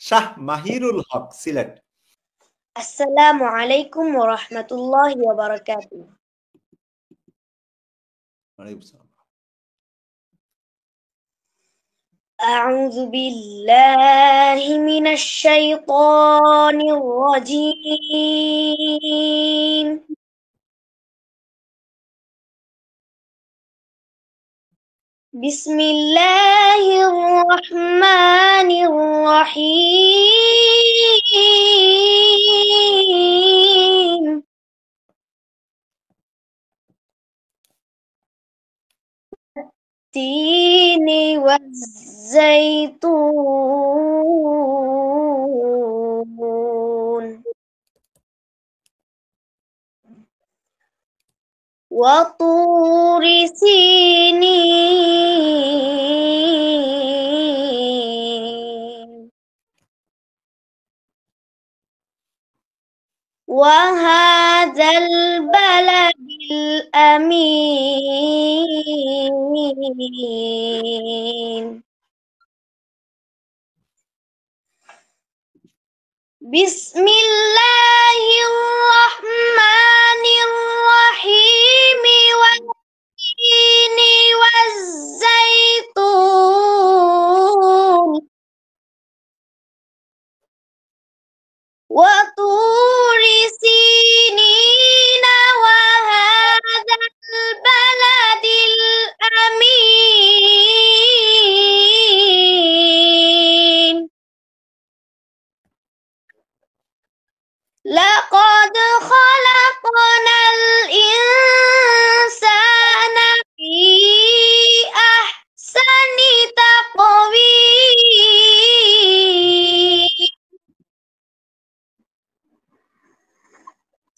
শাহ মাহিরুল হক, সিলেট। আসসালামু আলাইকুম ওয়া রাহমাতুল্লাহি ওয়া বারাকাতুহু। ওয়ালাইকুম আসসালাম। আউযু বিল্লাহি মিনাশ শাইতানির রাজীম। বিসমিল্লাহির রহমানির রহিম। التين والزيتون وطور سينين وهذا البلد الأمين بسم الله الرحمن الرحيم والتين والزيتون وطور سينين وهذا البلد الأمين لقد خلقنا الإنسان في أحسن تقويم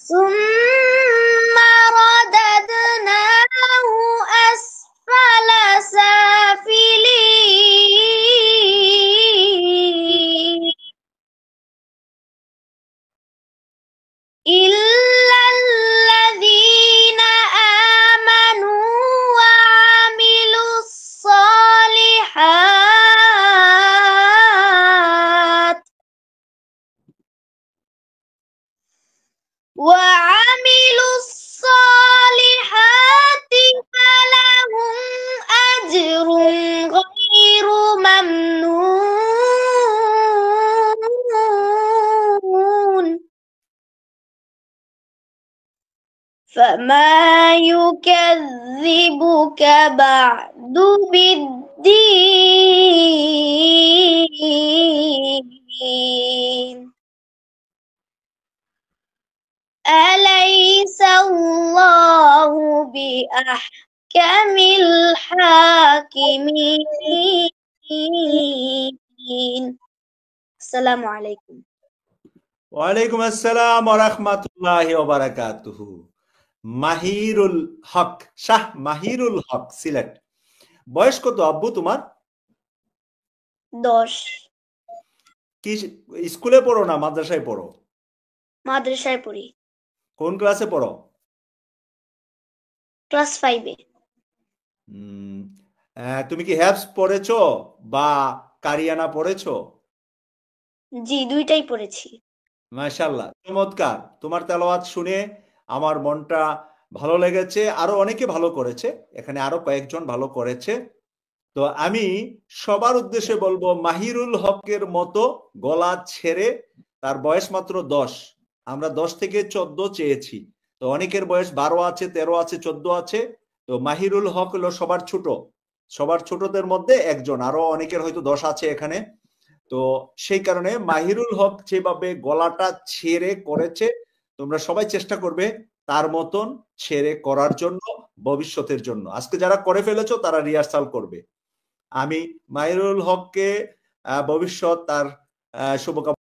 ثم رددناه أسفل سافلين إلا الذين آمنوا وعملوا الصالحات فلهم أجر غير ممنون فما يكذبك بعد بالدين أليس الله بأحكم الحاكمين السلام عليكم ওয়ালাইকুম আসসালাম ওয়া রাহমাতুল্লাহি ওয়া বারাকাতুহু। মাহিরুল হক, শাহ মাহিরুল হক, সিলেট। বয়স কত আব্বু তোমার? 10 কি স্কুলে পড়ো না মাদ্রাসায় পড়ো? মাদ্রাসায় পড়ি, কোন ক্লাসে পড়ো? ক্লাস 5 এ। তুমি কি হ্যাফজ পড়েছো বা কারিয়ানা পড়েছো? জি, দুইটাই পড়েছি। মাশাআল্লাহ, চমৎকার। তোমার তেলাওয়াত শুনে আমার মনটা ভালো লেগেছে। আরো অনেকে ভালো করেছে, এখানে আরো কয়েকজন ভালো করেছে। তো আমি সবার উদ্দেশ্যে বলবো, মাহিরুল হকের মতো গলা ছেড়ে, তার বয়স মাত্র 10, আমরা 10 থেকে 14 চেয়েছি। তো অনেকের বয়স 12 আছে, 13 আছে, 14 আছে। তো মাহিরুল হক হলো সবার ছোট, সবার ছোটদের মধ্যে একজন। আরো অনেকের হয়তো 10 আছে এখানে। তো সেই কারণে মাহিরুল হক যেভাবে গলাটা ছেড়ে করেছে, তোমরা সবাই চেষ্টা করবে তার মতন ছেড়ে করার জন্য, ভবিষ্যতের জন্য। আজকে যারা করে ফেলেছো তারা রিহার্সাল করবে। আমি মাহিরুল হককে ভবিষ্যৎ তার শুভকামনা